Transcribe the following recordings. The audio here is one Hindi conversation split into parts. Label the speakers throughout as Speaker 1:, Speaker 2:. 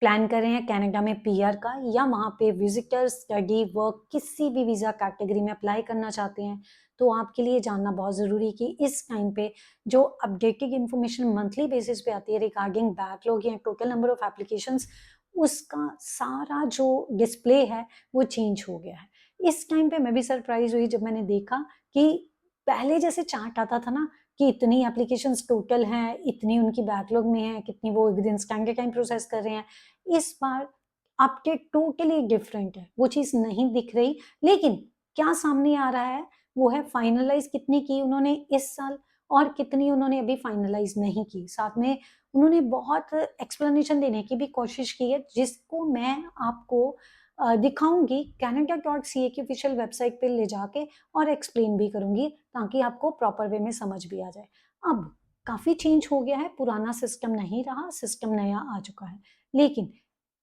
Speaker 1: प्लान कर रहे हैं कनाडा में पीआर का या वहाँ पे विजिटर स्टडी वर्क किसी भी वीज़ा कैटेगरी में अप्लाई करना चाहते हैं, तो आपके लिए जानना बहुत ज़रूरी है कि इस टाइम पे जो अपडेटेड इन्फॉर्मेशन मंथली बेसिस पे आती है रिगार्डिंग बैकलॉग या टोटल नंबर ऑफ एप्लीकेशंस, उसका सारा जो डिस्प्ले है वो चेंज हो गया है। इस टाइम पे मैं भी सरप्राइज हुई जब मैंने देखा कि पहले जैसे चार्ट आता था ना कि इतनी एप्लीकेशंस टोटल हैं, इतनी उनकी बैकलॉग में है, कितनी वो with in standard time process कर रहे हैं। इस बार अपडेट टोटली डिफरेंट है, वो चीज़ नहीं दिख रही। लेकिन क्या सामने आ रहा है वो है फाइनलाइज कितनी की उन्होंने इस साल और कितनी उन्होंने अभी फाइनलाइज नहीं की। साथ में उन्होंने बहुत एक्सप्लेनेशन देने की भी कोशिश की है, जिसको मैं आपको दिखाऊंगी canada.ca की ऑफिशियल वेबसाइट पे ले जाके और एक्सप्लेन भी करूंगी ताकि आपको प्रॉपर वे में समझ भी आ जाए। अब काफ़ी चेंज हो गया है, पुराना सिस्टम नहीं रहा, सिस्टम नया आ चुका है। लेकिन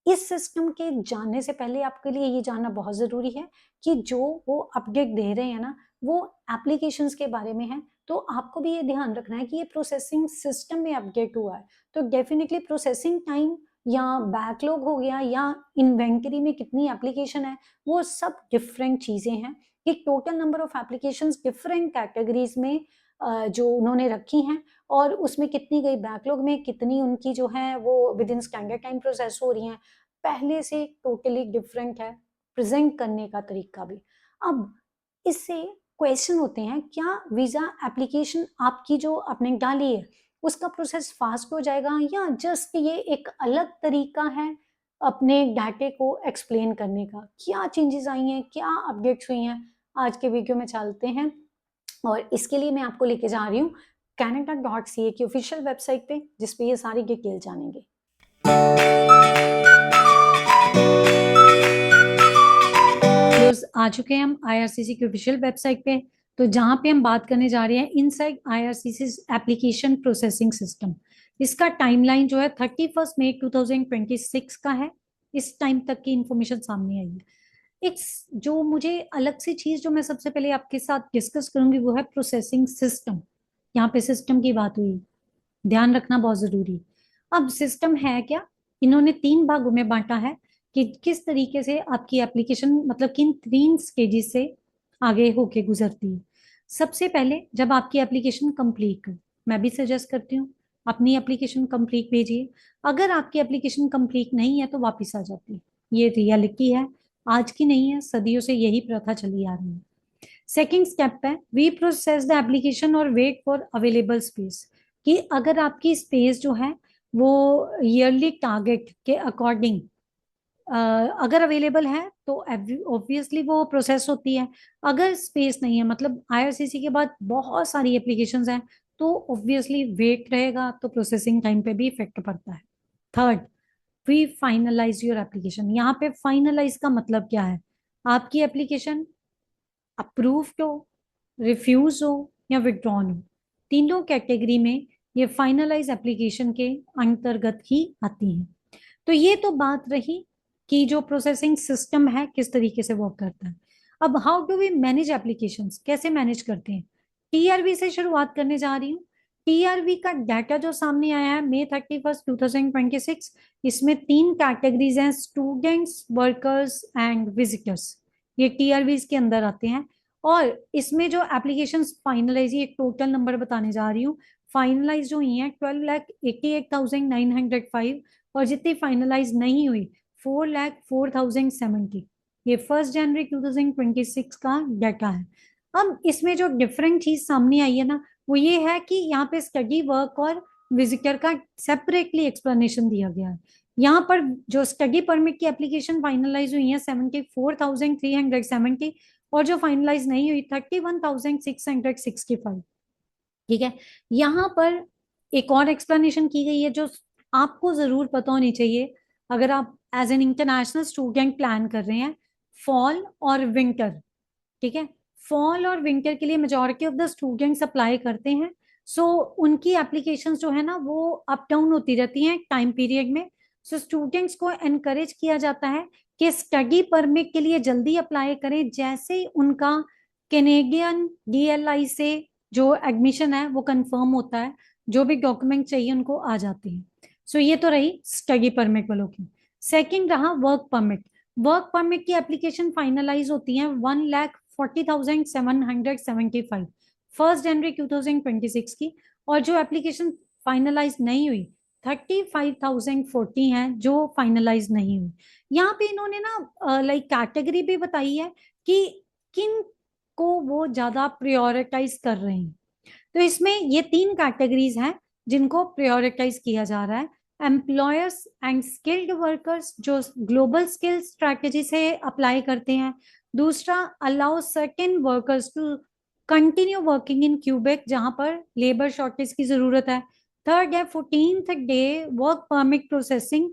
Speaker 1: इस सिस्टम के जानने से पहले आपके लिए ये जानना बहुत ज़रूरी है कि जो वो अपडेट दे रहे हैं ना, वो एप्लीकेशंस के बारे में है। तो आपको भी ये ध्यान रखना है कि ये प्रोसेसिंग सिस्टम में अपडेट हुआ है, तो डेफिनेटली प्रोसेसिंग टाइम या बैकलॉग हो गया या इन्वेंटरी में कितनी एप्लीकेशन है, वो सब डिफरेंट चीज़ें हैं कि total number of applications different categories में जो उन्होंने रखी हैं और उसमें कितनी गई बैकलॉग में, कितनी उनकी जो है वो with in standard time process हो रही हैं, पहले से टोटली डिफरेंट है प्रेजेंट करने का तरीका भी। अब इससे क्वेश्चन होते हैं, क्या वीज़ा एप्लीकेशन आपकी जो आपने डाली है उसका प्रोसेस फास्ट हो जाएगा या जस्ट ये एक अलग तरीका है अपने डाटे को एक्सप्लेन करने का। क्या चेंजेस आई हैं, क्या अपडेट्स हुई हैं, आज के वीडियो में चलते हैं और इसके लिए मैं आपको लेके जा रही हूँ canada.ca की ऑफिशियल वेबसाइट पे, जिसपे ये सारी डिटेल जानेंगे। आ चुके हैं हम IRCC की ऑफिशियल वेबसाइट पे, तो जहां पे हम बात करने जा रहे हैं inside IRCC application processing system. इसका टाइमलाइन जो है 31 मई 2026 का है। इस टाइम तक की इंफॉर्मेशन सामने आई है। एक जो मुझे अलग सी चीज जो मैं सबसे पहले आपके साथ डिस्कस करूंगी वो है प्रोसेसिंग सिस्टम। यहाँ पे सिस्टम की बात हुई, ध्यान रखना बहुत जरूरी। अब सिस्टम है क्या, इन्होंने 3 भागों में बांटा है कि किस तरीके से आपकी एप्लीकेशन मतलब किन 3 स्टेजेस से आगे होके गुजरती है। सबसे पहले जब आपकी एप्लीकेशन कंप्लीट हो, मैं भी सजेस्ट करती हूँ अपनी एप्लीकेशन कंप्लीट भेजिए। अगर आपकी एप्लीकेशन कंप्लीट नहीं है तो वापस आ जाती है, ये रियलिटी है, आज की नहीं है, सदियों से यही प्रथा चली आ रही है। सेकेंड स्टेप है वी प्रोसेस द एप्लीकेशन और वेट फॉर अवेलेबल स्पेस, कि अगर आपकी स्पेस जो है वो ईयरली टारगेट के अकॉर्डिंग अगर अवेलेबल है तो ऑब्वियसली वो प्रोसेस होती है। अगर स्पेस नहीं है मतलब IRCC के बाद बहुत सारी एप्लीकेशंस हैं तो ऑब्वियसली वेट रहेगा, तो प्रोसेसिंग टाइम पे भी इफेक्ट पड़ता है। Third, we finalize your application. यहाँ पे फाइनलाइज का मतलब क्या है, आपकी एप्लीकेशन अप्रूव्ड हो, रिफ्यूज हो या विड्रॉन हो, तीनों कैटेगरी में ये फाइनलाइज एप्लीकेशन के अंतर्गत ही आती है। तो ये तो बात रही कि जो प्रोसेसिंग सिस्टम है किस तरीके से वर्क करता है। अब how do we manage applications, कैसे मैनेज करते हैं। TRV से शुरुआत करने जा रही हूँ। TRV का डाटा जो सामने आया है May 31, 2026, इसमें 3 कैटेगरीज हैं, स्टूडेंट्स, वर्कर्स एंड विजिटर्स। ये TRVs के अंदर आते हैं। और इसमें जो एप्लीकेशन फाइनलाइज, एक टोटल नंबर बताने जा रही हूँ, फाइनलाइज जो हुई है 12,88,905 और जितनी फाइनलाइज नहीं हुई 4,04,070। ये 1 जनवरी 2026 का डाटा है। अब इसमें जो डिफरेंट चीज सामने आई है ना वो ये है कि यहाँ पे स्टडी वर्क और विजिटर का सेपरेटली एक्सप्लेनेशन दिया गया है। यहाँ पर जो स्टडी परमिट की एप्लीकेशन फाइनलाइज हुई है 74,370 और जो फाइनलाइज नहीं हुई 31,665। ठीक है, यहाँ पर एक और एक्सप्लेनेशन की गई है जो आपको जरूर पता होनी चाहिए अगर आप as an international student plan कर रहे हैं, फॉल और विंटर। ठीक है, फॉल और विंटर के लिए majority of the students apply करते हैं। सो उनकी एप्लीकेशंस जो है ना वो अप डाउन होती रहती हैं टाइम पीरियड में। सो स्टूडेंट्स को एनकरेज किया जाता है कि स्टडी परमिट के लिए जल्दी अप्लाई करें, जैसे ही उनका कैनेडियन DLI से जो एडमिशन है वो कंफर्म होता है, जो भी डॉक्यूमेंट चाहिए उनको आ जाते हैं। सो ये तो रही स्टडी परमिट वालों की। सेकंड रहा वर्क परमिट। वर्क परमिट की एप्लीकेशन फाइनलाइज होती है 1,40,775 1 जनवरी 2026 की, और जो एप्लीकेशन फाइनलाइज नहीं हुई 35,040 हैं जो फाइनलाइज नहीं हुई। यहाँ पे इन्होंने ना लाइक कैटेगरी भी बताई है कि किन को वो ज्यादा प्रायोरिटाइज कर रहे हैं। तो इसमें ये 3 कैटेगरीज हैं जिनको प्रायोरिटाइज किया जा रहा है। एम्प्लॉयर्स एंड स्किल्ड वर्कर्स जो ग्लोबल स्किल स्ट्रैटेजी से अप्लाई करते हैं। दूसरा, allow certain workers to continue working in Quebec जहां पर लेबर शॉर्टेज की जरूरत है। थर्ड है 14th day work permit processing,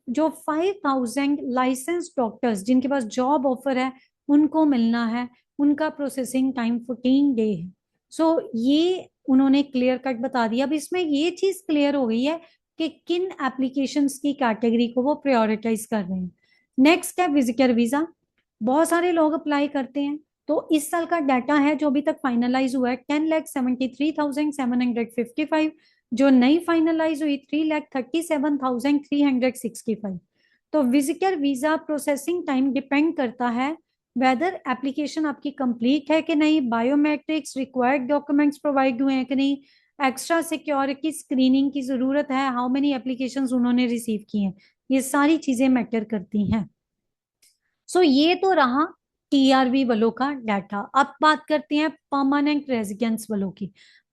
Speaker 1: जो 5,000 लाइसेंस डॉक्टर्स जिनके पास जॉब ऑफर है उनको मिलना है, उनका प्रोसेसिंग टाइम 14 डे है। सो ये उन्होंने क्लियर कट बता दिया। अब इसमें ये चीज क्लियर हो गई है कि किन एप्लीकेशंस की कैटेगरी को वो प्रायोरिटाइज कर रहे हैं। नेक्स्ट है विजिटर वीजा। बहुत सारे लोग अप्लाई करते हैं, तो इस साल का डाटा है जो अभी तक फाइनलाइज हुआ है 10,73,755, जो नई फाइनलाइज हुई 3,37,365। तो visitor visa processing time depend करता है वेदर एप्लीकेशन आपकी कंप्लीट है कि नहीं, बायोमेट्रिक्स रिक्वायर्ड डॉक्यूमेंट्स प्रोवाइड हुए हैं कि नहीं, एक्स्ट्रा सिक्योरिटी स्क्रीनिंग की जरूरत है, हाउ मेनी एप्लीकेशंस उन्होंने रिसीव की हैं, ये सारी चीजें मैटर करती हैं। सो ये तो रहा टीआरवी वालों का डाटा। अब बात करते हैं परमानेंट रेजिडेंट्स वालों की।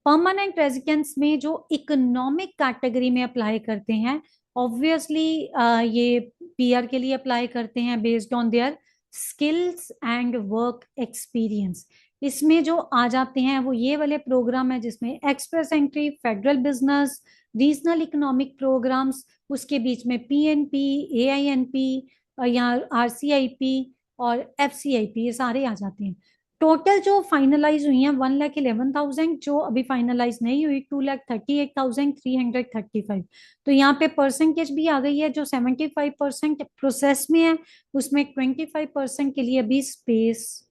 Speaker 1: परमानेंट रेजिडेंट्स में जो इकोनॉमिक कैटेगरी में अप्लाई करते हैं, ऑब्वियसली ये पीआर के लिए अप्लाई करते हैं based on their skills and work experience. इसमें जो आ जाते हैं वो ये वाले प्रोग्राम है जिसमें express entry, federal business, regional economic programmes, उसके बीच में पीएनपी, एआईएनपी, यहाँ आरसीआईपी और एफसीआईपी, ये सारे आ जाते हैं। टोटल जो फाइनलाइज हुई हैं 1,11,000, जो अभी फाइनलाइज नहीं हुई 2,38,335। तो यहाँ पे परसेंटेज भी आ गई है, जो 75% प्रोसेस में है उसमें 25% के लिए अभी स्पेस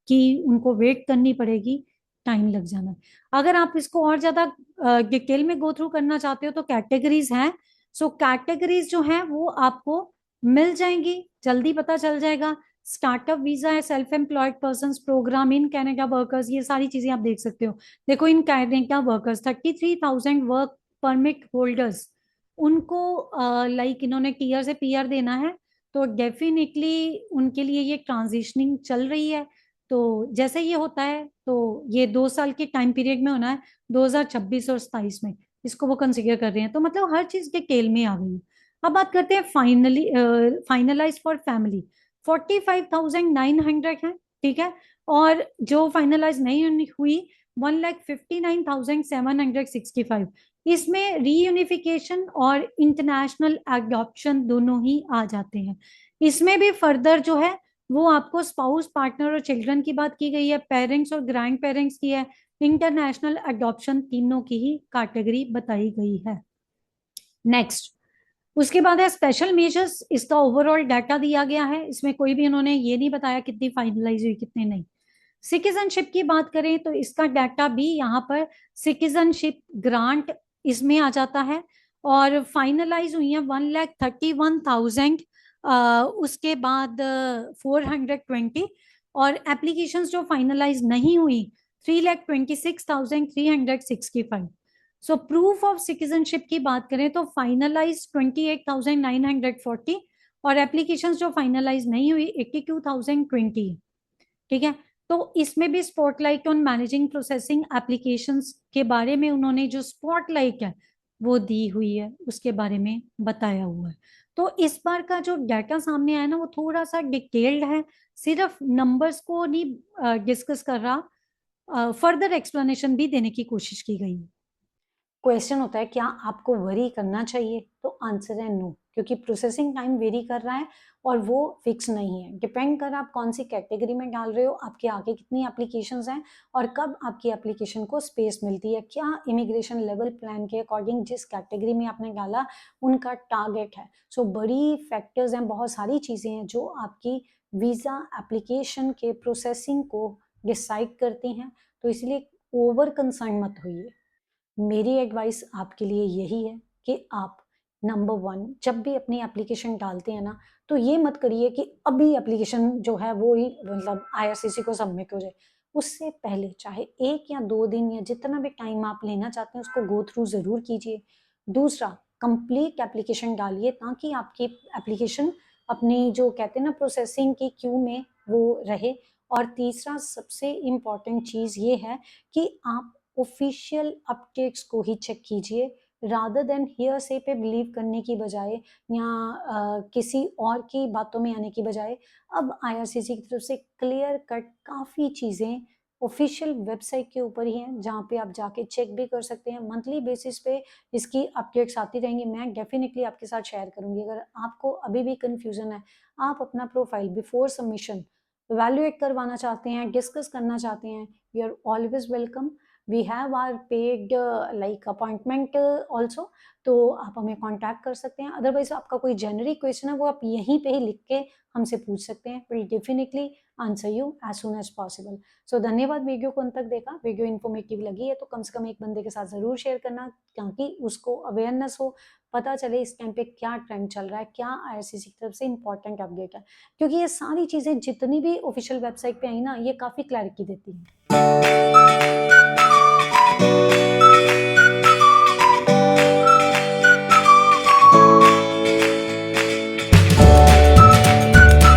Speaker 1: की उनको वेट करनी पड़ेगी, टाइम लग जाना। अगर आप इसको और ज्यादा डिटेल में गो थ्रू करना चाहते हो तो कैटेगरीज हैं। सो कैटेगरीज जो हैं वो आपको मिल जाएंगी, जल्दी पता चल जाएगा। स्टार्टअप वीजा है, self employed person programme in Canada workers, ये सारी चीजें आप देख सकते हो। देखो in Canada workers 33,000 work permit holders, उनको लाइक इन्होंने टीयर से पीआर देना है, तो डेफिनेटली उनके लिए ये ट्रांजिशनिंग चल रही है। तो जैसे ये होता है तो ये 2 साल के टाइम पीरियड में होना है, 2026 और 27 में इसको वो कंसिडर कर रहे हैं। तो मतलब हर चीज डिटेल में आ गई है। अब बात करते हैं फाइनली फाइनलाइज फॉर फैमिली 45,900 है, ठीक है। और जो फाइनलाइज नहीं हुई 1,59,765, इसमें रीयूनिफिकेशन और इंटरनेशनल एडॉप्शन दोनों ही आ जाते हैं। इसमें भी फर्दर जो है वो आपको स्पाउस, पार्टनर और चिल्ड्रन की बात की गई है, पेरेंट्स और ग्रैंड पेरेंट्स की है, इंटरनेशनल अडॉप्शन तीनों की ही कैटेगरी बताई गई है। नेक्स्ट, उसके बाद है स्पेशल मेजर्स। इसका ओवरऑल डाटा दिया गया है, इसमें कोई भी उन्होंने ये नहीं बताया कितनी फाइनलाइज हुई कितनी नहीं। सिटीजनशिप की बात करें तो इसका डाटा भी यहाँ पर सिटीजनशिप ग्रांट इसमें आ जाता है, और फाइनलाइज हुई है 1,31,000, उसके बाद 420, और एप्लीकेशंस जो फाइनलाइज नहीं हुई 3,26,365। सो प्रूफ ऑफ सिटीजनशिप की बात करें तो फाइनलाइज 28,940, और एप्लीकेशंस जो फाइनलाइज नहीं हुई 82,020, ठीक है। तो इसमें भी spotlight on managing processing applications के बारे में उन्होंने जो स्पॉटलाइट है वो दी हुई है, उसके बारे में बताया हुआ है। तो इस बार का जो डाटा सामने आया ना वो थोड़ा सा डिटेल्ड है, सिर्फ नंबर्स को नहीं डिस्कस कर रहा, फर्दर एक्सप्लेनेशन भी देने की कोशिश की गई है। क्वेश्चन होता है क्या आपको वरी करना चाहिए, तो आंसर है नो, क्योंकि प्रोसेसिंग टाइम वेरी कर रहा है और वो फिक्स नहीं है। डिपेंड कर आप कौन सी कैटेगरी में डाल रहे हो, आपके आगे कितनी एप्लीकेशंस हैं और कब आपकी एप्लीकेशन को स्पेस मिलती है, क्या इमिग्रेशन लेवल प्लान के अकॉर्डिंग जिस कैटेगरी में आपने डाला उनका टारगेट है। सो बड़ी फैक्टर्स हैं, बहुत सारी चीज़ें हैं जो आपकी वीज़ा एप्लीकेशन के प्रोसेसिंग को डिसाइड करती हैं। तो इसलिए ओवर कंसर्न मत होइए। मेरी एडवाइस आपके लिए यही है कि आप नंबर 1, जब भी अपनी एप्लीकेशन डालते हैं ना, तो ये मत करिए कि अभी एप्लीकेशन जो है वो ही मतलब आईआरसीसी को सबमिट हो जाए। उससे पहले चाहे 1 या 2 दिन या जितना भी टाइम आप लेना चाहते हैं उसको गो थ्रू ज़रूर कीजिए। दूसरा, कंप्लीट एप्लीकेशन डालिए ताकि आपकी एप्लीकेशन अपनी जो कहते हैं ना प्रोसेसिंग की क्यू में वो रहे। और तीसरा सबसे इम्पोर्टेंट चीज़ ये है कि आप ऑफिशियल अपडेट्स को ही चेक कीजिए रादर देन हियरसे पे बिलीव करने की बजाय या किसी और की बातों में आने की बजाय अब आईआरसीसी की तरफ से क्लियर कट काफ़ी चीज़ें ऑफिशियल वेबसाइट के ऊपर ही हैं जहाँ पे आप जाके चेक भी कर सकते हैं। मंथली बेसिस पे इसकी अपडेट्स आती रहेंगी। मैं डेफिनेटली आपके साथ शेयर करूँगी। अगर आपको अभी भी कन्फ्यूज़न है, आप अपना प्रोफाइल बिफोर सबमिशन इवैल्यूएट करवाना चाहते हैं, डिस्कस करना चाहते हैं, you are always welcome. We have our paid like appointment also, तो आप हमें कांटेक्ट कर सकते हैं। अदरवाइज आपका कोई जेनरिक क्वेश्चन है वो आप यहीं पे ही लिख के हमसे पूछ सकते हैं। Will definitely answer you as soon as possible. So धन्यवाद वीडियो को अंत तक देखा। वीडियो इन्फॉर्मेटिव लगी है तो कम से कम एक बंदे के साथ ज़रूर शेयर करना ताकि उसको अवेयरनेस हो, पता चले इस टाइम पे क्या ट्रेंड चल रहा है, क्या आईआरसीसी की तरफ से इंपॉर्टेंट अपडेट है। क्योंकि ये सारी चीज़ें जितनी भी ऑफिशियल वेबसाइट पे आई ना, ये काफ़ी क्लैरिटी देती हैं।